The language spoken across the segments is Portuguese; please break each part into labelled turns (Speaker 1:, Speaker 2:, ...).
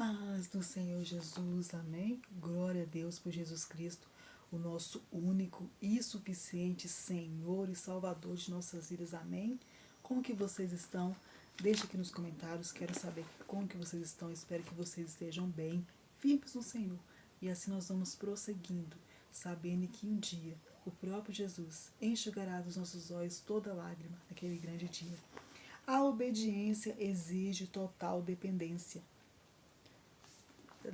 Speaker 1: Paz do Senhor Jesus, amém? Glória a Deus por Jesus Cristo, o nosso único e suficiente Senhor e Salvador de nossas vidas, amém? Como que vocês estão? Deixe aqui nos comentários, quero saber como que vocês estão, espero que vocês estejam bem, firmes no Senhor. E assim nós vamos prosseguindo, sabendo que um dia o próprio Jesus enxugará dos nossos olhos toda lágrima naquele grande dia. A obediência exige total dependência.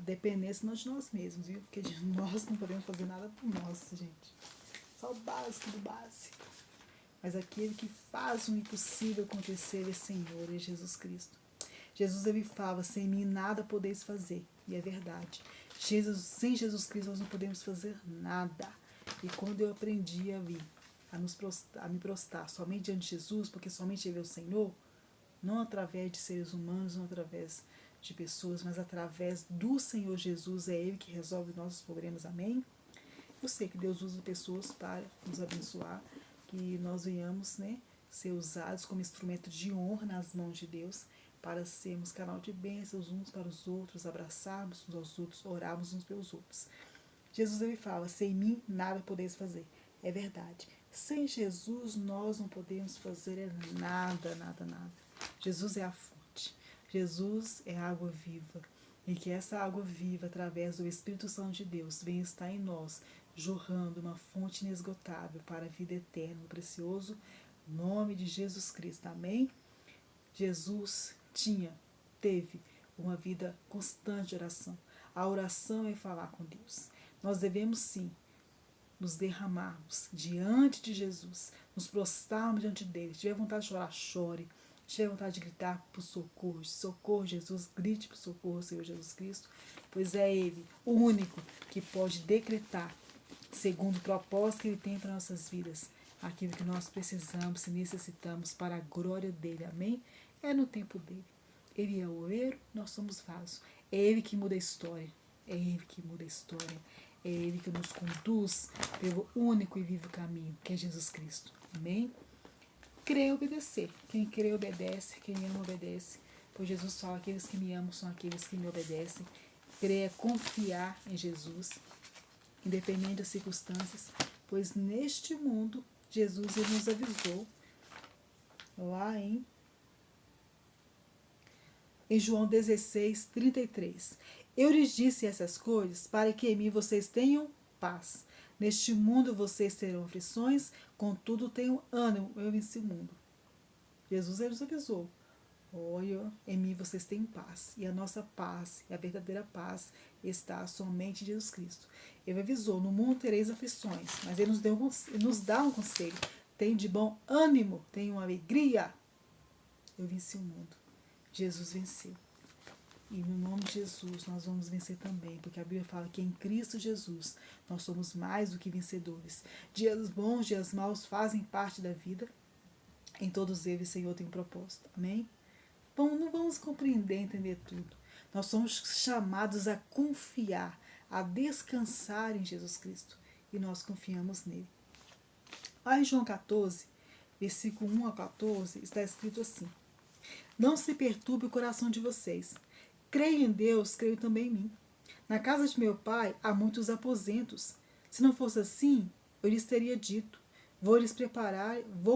Speaker 1: Dependência não de nós mesmos, viu? Porque de nós não podemos fazer nada por nós, gente. Só o básico do básico. Mas aquele que faz o impossível acontecer é Senhor, é Jesus Cristo. Jesus, ele fala, sem mim nada podeis fazer. E é verdade. Sem Jesus Cristo nós não podemos fazer nada. E quando eu aprendi a me prostrar somente diante de Jesus, porque somente Ele é o Senhor, não através de seres humanos, não através de pessoas, mas através do Senhor Jesus, é Ele que resolve nossos problemas, amém? Eu sei que Deus usa pessoas para nos abençoar, que nós venhamos, ser usados como instrumento de honra nas mãos de Deus, para sermos canal de bênçãos uns para os outros, abraçarmos uns aos outros, orarmos uns pelos outros. Jesus, ele fala, sem mim nada podeis fazer. É verdade. Sem Jesus nós não podemos fazer nada, nada, nada. Jesus é a fonte. Jesus é a água viva. E que essa água viva, através do Espírito Santo de Deus, venha estar em nós, jorrando uma fonte inesgotável para a vida eterna, no precioso nome de Jesus Cristo. Amém? Jesus teve uma vida constante de oração. A oração é falar com Deus. Nós devemos sim nos derramarmos diante de Jesus, nos prostrarmos diante dele. Se tiver vontade de chorar, chore. Se tiver vontade de gritar por socorro, socorro Jesus, grite por socorro, Senhor Jesus Cristo, pois é Ele, o único que pode decretar, segundo o propósito que Ele tem para nossas vidas, aquilo que nós precisamos e necessitamos para a glória dele, amém? É no tempo dele. Ele é o oleiro, nós somos vasos. É Ele que muda a história. É Ele que muda a história. É Ele que nos conduz pelo único e vivo caminho, que é Jesus Cristo. Amém? Crer e obedecer. Quem crê obedece, quem ama obedece. Pois Jesus fala, aqueles que me amam são aqueles que me obedecem. Crer é confiar em Jesus, independente das circunstâncias. Pois neste mundo, Jesus ele nos avisou, lá em João 16:33. Eu lhes disse essas coisas para que em mim vocês tenham paz. Neste mundo vocês terão aflições, contudo tenham ânimo, eu venci o mundo. Jesus ele nos avisou. Olha, em mim vocês têm paz. E a nossa paz, e a verdadeira paz, está somente em Jesus Cristo. Ele avisou, no mundo tereis aflições, mas ele nos dá um conselho. Tem de bom ânimo, tenham alegria. Eu venci o mundo. Jesus venceu. E no nome de Jesus nós vamos vencer também, porque a Bíblia fala que em Cristo Jesus nós somos mais do que vencedores. Dias bons, dias maus fazem parte da vida. Em todos eles o Senhor tem um propósito. Amém? Bom, não vamos compreender, entender tudo. Nós somos chamados a confiar, a descansar em Jesus Cristo. E nós confiamos nele. Lá em João 14, versículo 1 a 14, está escrito assim: não se perturbe o coração de vocês. Creio em Deus, creio também em mim. Na casa de meu pai há muitos aposentos. Se não fosse assim, eu lhes teria dito, vou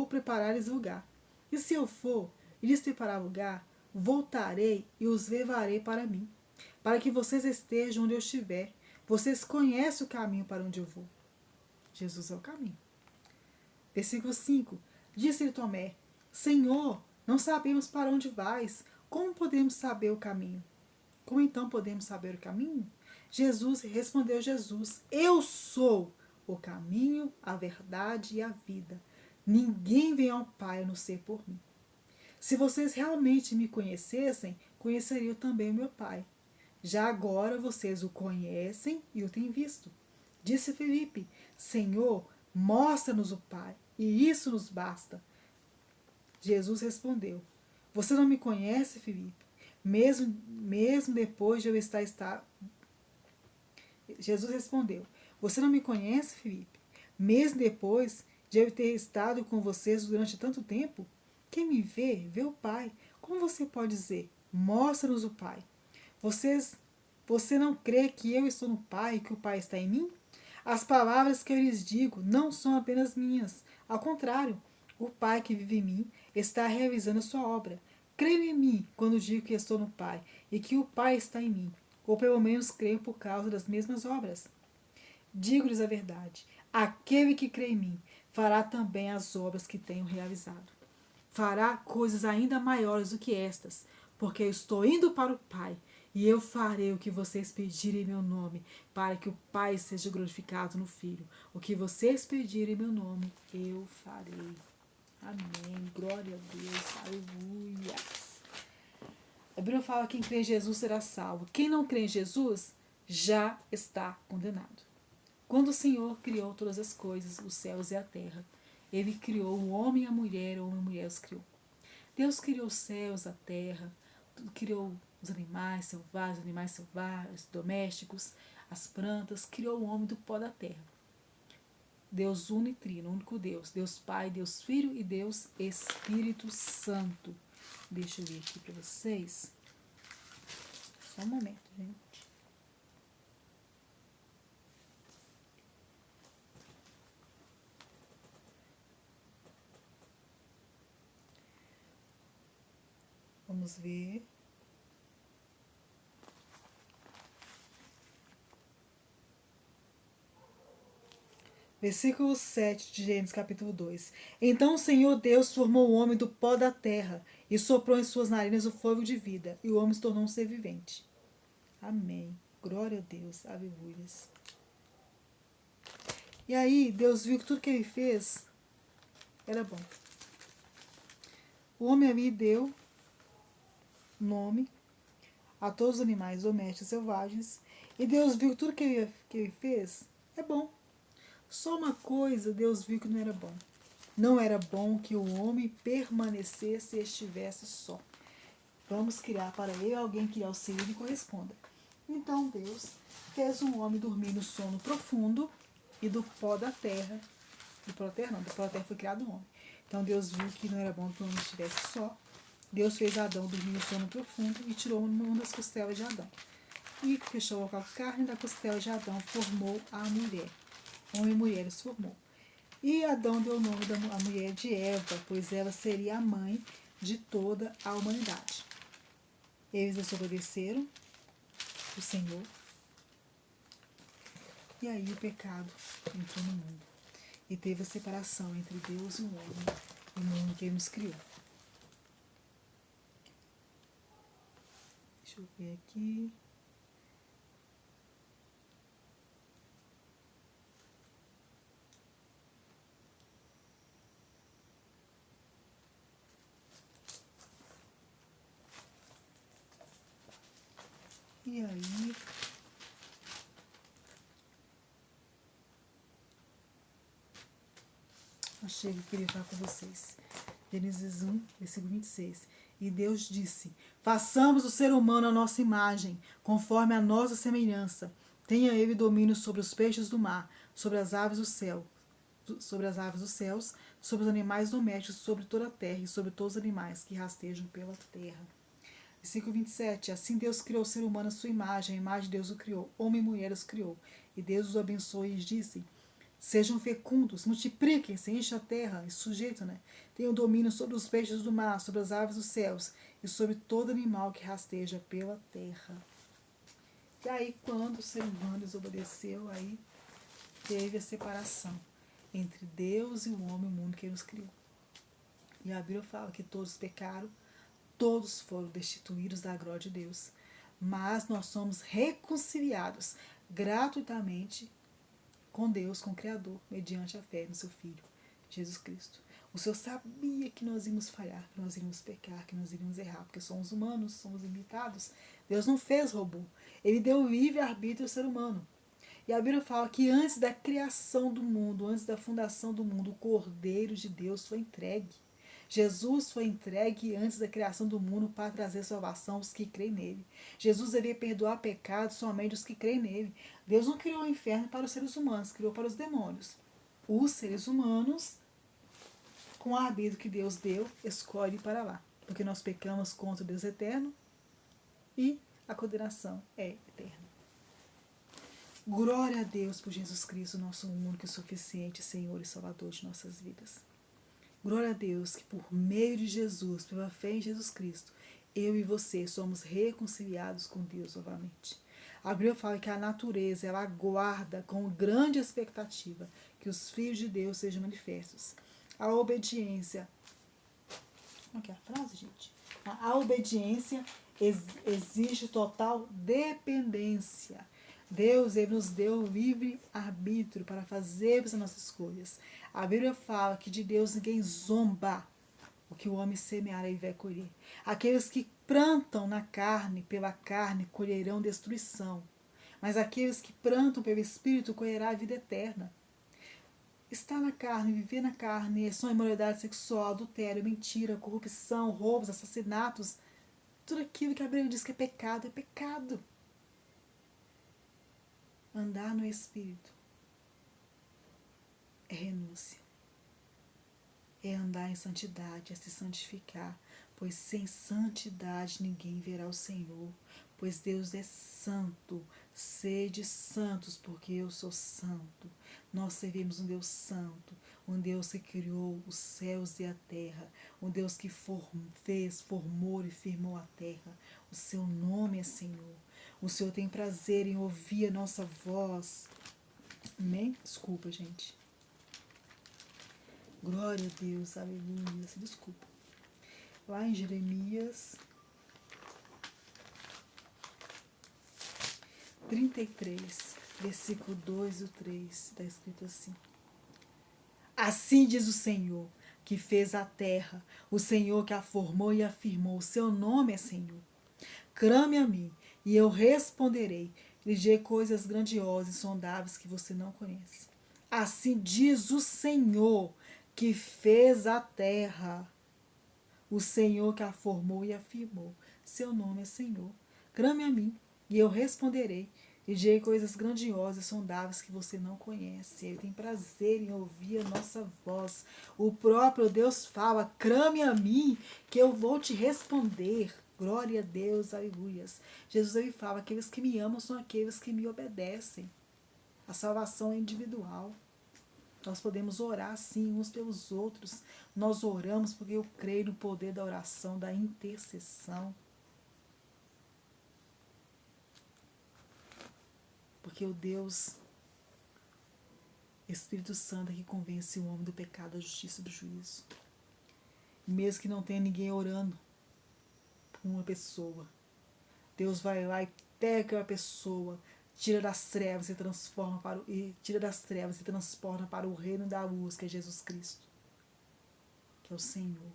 Speaker 1: preparar-lhes lugar. E se eu for e lhes preparar lugar, voltarei e os levarei para mim, para que vocês estejam onde eu estiver. Vocês conhecem o caminho para onde eu vou. Jesus é o caminho. Versículo 5. Disse-lhe Tomé: Senhor, não sabemos para onde vais. Como podemos saber o caminho? Como então podemos saber o caminho? Respondeu Jesus: eu sou o caminho, a verdade e a vida. Ninguém vem ao Pai a não ser por mim. Se vocês realmente me conhecessem, conheceriam também o meu Pai. Já agora vocês o conhecem e o têm visto. Disse Filipe: Senhor, mostra-nos o Pai, e isso nos basta. Jesus respondeu: você não me conhece, Filipe? Mesmo depois de eu estar... Jesus respondeu: você não me conhece, Filipe? Mesmo depois de eu ter estado com vocês durante tanto tempo? Quem me vê, vê o Pai. Como você pode dizer, mostra-nos o Pai? Vocês Você não crê que eu estou no Pai e que o Pai está em mim? As palavras que eu lhes digo não são apenas minhas. Ao contrário, o Pai que vive em mim está realizando a sua obra. Creio em mim quando digo que estou no Pai e que o Pai está em mim, ou pelo menos creio por causa das mesmas obras. Digo-lhes a verdade: aquele que crê em mim fará também as obras que tenho realizado. Fará coisas ainda maiores do que estas, porque eu estou indo para o Pai, e eu farei o que vocês pedirem em meu nome, para que o Pai seja glorificado no Filho. O que vocês pedirem em meu nome, eu farei. Amém. Glória a Deus. Aleluia. A Bíblia fala que quem crê em Jesus será salvo. Quem não crê em Jesus já está condenado. Quando o Senhor criou todas as coisas, os céus e a terra, Ele criou o homem e a mulher, o homem e a mulher os criou. Deus criou os céus, a terra, criou os animais selvagens, domésticos, as plantas, criou o homem do pó da terra. Deus uno e trino, único Deus, Deus Pai, Deus Filho e Deus Espírito Santo. Deixa eu ver aqui para vocês. Só um momento, gente. Vamos ver. Versículo 7 de Gênesis capítulo 2. Então o Senhor Deus formou o homem do pó da terra e soprou em suas narinas o fôlego de vida, e o homem se tornou um ser vivente. Amém. Glória a Deus. Aleluia. E aí Deus viu que tudo que ele fez era bom. O homem ali deu nome a todos os animais domésticos selvagens, e Deus viu que tudo que ele fez é bom. Só uma coisa Deus viu que não era bom. Não era bom que o homem permanecesse e estivesse só. Vamos criar para ele alguém que lhe auxilie e corresponda. Então Deus fez um homem dormir no sono profundo e do pó da terra. Do pó da terra não, do pó da terra foi criado um homem. Então Deus viu que não era bom que o homem estivesse só. Deus fez Adão dormir no sono profundo e tirou uma das costelas de Adão. E fechou com a carne da costela de Adão, formou a mulher. Homem e mulher os formou. E Adão deu o nome da mulher de Eva, pois ela seria a mãe de toda a humanidade. Eles desobedeceram o Senhor. E aí o pecado entrou no mundo. E teve a separação entre Deus e o homem, e o mundo que ele nos criou. Deixa eu ver aqui. E aí, achei que eu queria falar com vocês. Gênesis 1, versículo 26. E Deus disse: façamos o ser humano à nossa imagem, conforme a nossa semelhança. Tenha ele domínio sobre os peixes do mar, sobre as aves do céu, sobre as aves dos céus, sobre os animais domésticos, sobre toda a terra e sobre todos os animais que rastejam pela terra. Versículo 27. Assim Deus criou o ser humano à sua imagem, a imagem de Deus o criou, homem e mulher os criou. E Deus os abençoou e lhes disse: sejam fecundos, multipliquem-se, enchem a terra, e sujeito, né? Tenham domínio sobre os peixes do mar, sobre as aves dos céus e sobre todo animal que rasteja pela terra. E aí, quando o ser humano desobedeceu, aí teve a separação entre Deus e o homem, o mundo que ele nos criou. E a Bíblia fala que todos pecaram, todos foram destituídos da glória de Deus, mas nós somos reconciliados gratuitamente com Deus, com o Criador, mediante a fé no seu Filho, Jesus Cristo. O Senhor sabia que nós íamos falhar, que nós íamos pecar, que nós iríamos errar, porque somos humanos, somos limitados. Deus não fez robô. Ele deu livre-arbítrio ao ser humano. E a Bíblia fala que antes da criação do mundo, antes da fundação do mundo, o Cordeiro de Deus foi entregue. Jesus foi entregue antes da criação do mundo para trazer salvação aos que creem nele. Jesus devia perdoar pecados somente os que creem nele. Deus não criou o inferno para os seres humanos, criou para os demônios. Os seres humanos, com o arbítrio que Deus deu, escolhem para lá. Porque nós pecamos contra o Deus eterno e a condenação é eterna. Glória a Deus por Jesus Cristo, nosso único e suficiente Senhor e Salvador de nossas vidas. Glória a Deus que por meio de Jesus, pela fé em Jesus Cristo, eu e você somos reconciliados com Deus novamente. A Bíblia fala que a natureza ela aguarda com grande expectativa que os filhos de Deus sejam manifestos. A obediência. Como é que é a frase, gente? A obediência exige total dependência. Deus ele nos deu livre arbítrio para fazermos as nossas escolhas. A Bíblia fala que de Deus ninguém zomba. O que o homem semear, ele vai colher. Aqueles que plantam na carne, pela carne, colherão destruição. Mas aqueles que plantam pelo Espírito, colherá a vida eterna. Estar na carne, viver na carne, são imoralidade sexual, adultério, mentira, corrupção, roubos, assassinatos. Tudo aquilo que a Bíblia diz que é pecado. Andar no Espírito é renúncia. É andar em santidade, é se santificar, pois sem santidade ninguém verá o Senhor, pois Deus é santo, sede santos, porque eu sou santo. Nós servimos um Deus santo, um Deus que criou os céus e a terra, um Deus que fez, formou e firmou a terra. O seu nome é Senhor. O Senhor tem prazer em ouvir a nossa voz. Amém? Desculpa, gente. Glória a Deus, aleluia. Se desculpa. Lá em Jeremias 33, versículo 2 e 3, está escrito assim. Assim diz o Senhor, que fez a terra, o Senhor que a formou e afirmou, o seu nome é Senhor. Clame a mim, e eu responderei, lhe direi coisas grandiosas e sondáveis que você não conhece. Assim diz o Senhor, que fez a terra, o Senhor que a formou e afirmou. Seu nome é Senhor. Clame a mim, e eu responderei. E direi coisas grandiosas e sondáveis que você não conhece. Ele tem prazer em ouvir a nossa voz. O próprio Deus fala, clame a mim, que eu vou te responder. Glória a Deus, aleluias. Jesus ele fala, aqueles que me amam são aqueles que me obedecem. A salvação é individual. Nós podemos orar sim uns pelos outros. Nós oramos porque eu creio no poder da oração, da intercessão. Porque o Deus, Espírito Santo é que convence o homem do pecado, da justiça e do juízo. Mesmo que não tenha ninguém orando por uma pessoa, Deus vai lá e pega aquela pessoa, tira das trevas e transforma transporta para o reino da luz, que é Jesus Cristo, que é o Senhor,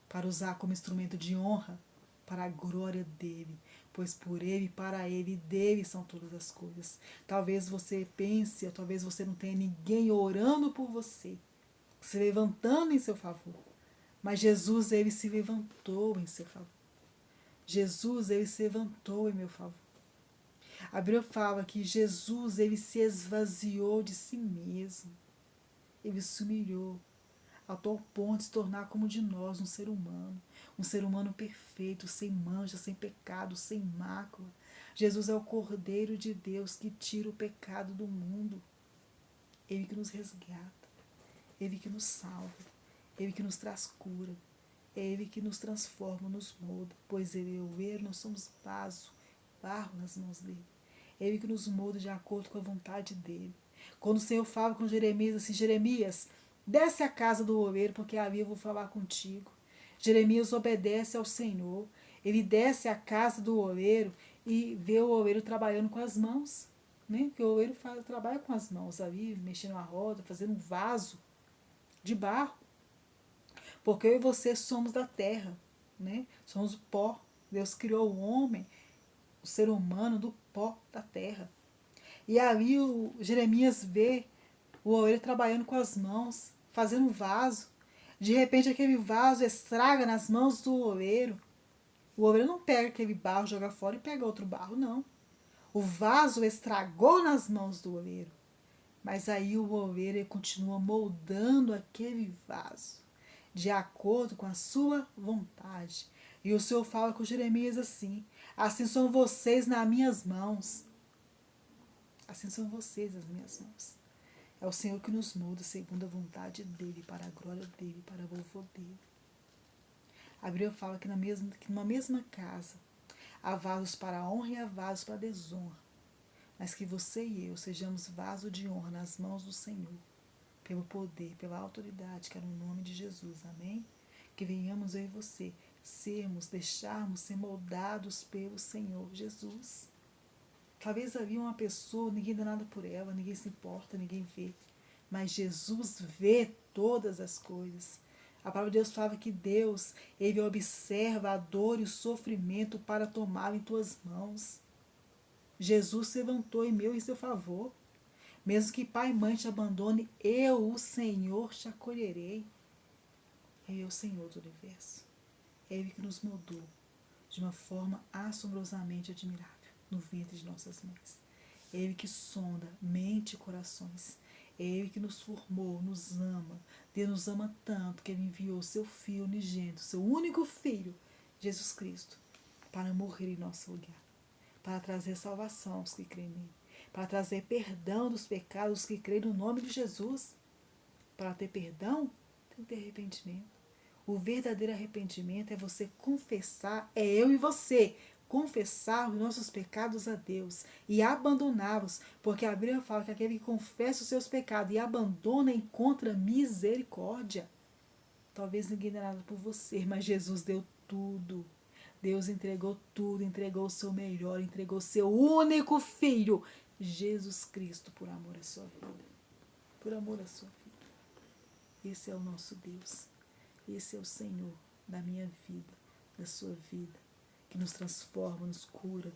Speaker 1: para usar como instrumento de honra para a glória dele, pois por ele, para ele e dele são todas as coisas. Talvez você pense, ou talvez você não tenha ninguém orando por você, se levantando em seu favor, mas Jesus, ele se levantou em seu favor. Jesus, ele se levantou em meu favor. A Bíblia fala que Jesus, ele se esvaziou de si mesmo. Ele se humilhou a tal ponto de se tornar como de nós, um ser humano perfeito, sem mancha, sem pecado, sem mácula. Jesus é o Cordeiro de Deus que tira o pecado do mundo. Ele que nos resgata, ele que nos salva, ele que nos traz cura, é ele que nos transforma, nos molda, pois ele é o ver, nós somos vaso, barro nas mãos dele. Ele que nos molda de acordo com a vontade dele. Quando o Senhor fala com Jeremias assim, Jeremias, desce à casa do oleiro, porque ali eu vou falar contigo. Jeremias obedece ao Senhor. Ele desce à casa do oleiro e vê o oleiro trabalhando com as mãos. Né? Porque o oleiro trabalha com as mãos ali, mexendo a roda, fazendo um vaso de barro. Porque eu e você somos da terra. Né? Somos o pó. Deus criou o homem, o ser humano, do pó da terra. E ali o Jeremias vê o oleiro trabalhando com as mãos, fazendo um vaso. De repente aquele vaso estraga nas mãos do oleiro. O oleiro não pega aquele barro, joga fora e pega outro barro, não. O vaso estragou nas mãos do oleiro. Mas aí o oleiro ele continua moldando aquele vaso de acordo com a sua vontade, E o Senhor fala com Jeremias assim: assim são vocês nas minhas mãos. Assim são vocês nas minhas mãos. É o Senhor que nos muda segundo a vontade dEle, para a glória dEle, para o louvor dEle. A Bíblia fala que numa mesma casa há vasos para a honra e há vasos para a desonra. Mas que você e eu sejamos vaso de honra nas mãos do Senhor, pelo poder, pela autoridade, que é no nome de Jesus. Amém? Que venhamos eu e você deixarmos ser moldados pelo Senhor Jesus. Talvez havia uma pessoa, ninguém dá nada por ela, ninguém se importa, ninguém vê. Mas Jesus vê todas as coisas. A palavra de Deus fala que Deus, Ele observa a dor e o sofrimento para tomar em tuas mãos. Jesus se levantou em meu e seu favor. Mesmo que pai e mãe te abandone, eu, o Senhor, te acolherei. Ele é o Senhor do universo. É Ele que nos moldou de uma forma assombrosamente admirável no ventre de nossas mães. É Ele que sonda mente e corações. É Ele que nos formou, nos ama. Deus nos ama tanto que Ele enviou seu Filho unigênito, seu único Filho, Jesus Cristo, para morrer em nosso lugar, para trazer salvação aos que creem nele, para trazer perdão dos pecados aos que creem no nome de Jesus. Para ter perdão, tem que ter arrependimento. O verdadeiro arrependimento é você confessar, é eu e você, confessar os nossos pecados a Deus e abandoná-los, porque a Bíblia fala que aquele que confessa os seus pecados e abandona encontra misericórdia. Talvez ninguém dê nada por você, mas Jesus deu tudo. Deus entregou tudo, entregou o seu melhor, entregou o seu único Filho, Jesus Cristo, por amor à sua vida. Por amor à sua vida. Esse é o nosso Deus. Esse é o Senhor da minha vida, da sua vida, que nos transforma, nos cura,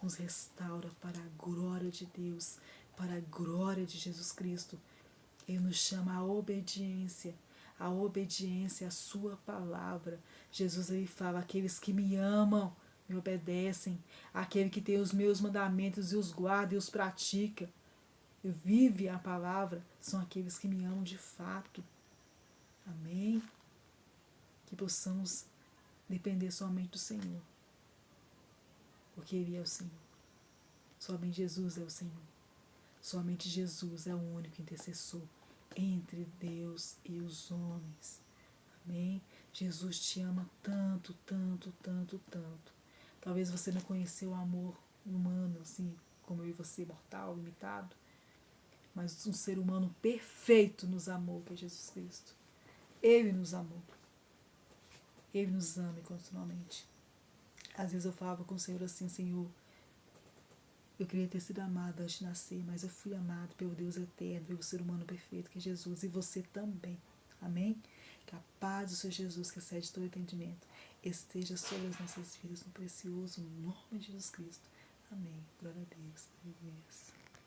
Speaker 1: nos restaura para a glória de Deus, para a glória de Jesus Cristo. Ele nos chama à obediência à sua palavra. Jesus, ele fala: aqueles que me amam me obedecem, aquele que tem os meus mandamentos e os guarda e os pratica, vive a palavra, são aqueles que me amam de fato. Amém? Que possamos depender somente do Senhor, porque Ele é o Senhor. Somente Jesus é o Senhor. Somente Jesus é o único intercessor entre Deus e os homens. Amém? Jesus te ama tanto, tanto, tanto, tanto. Talvez você não conheceu o amor humano, assim, como eu e você, mortal, limitado. Mas um ser humano perfeito nos amou, que é Jesus Cristo. Ele nos amou. Ele nos ama incondicionalmente. Às vezes eu falava com o Senhor assim: Senhor, eu queria ter sido amada antes de nascer, mas eu fui amado pelo Deus eterno, pelo ser humano perfeito que é Jesus, e você também. Amém? Que a paz do Senhor Jesus, que excede todo entendimento, esteja sobre as nossas vidas no precioso nome de Jesus Cristo. Amém. Glória a Deus. Aleluia.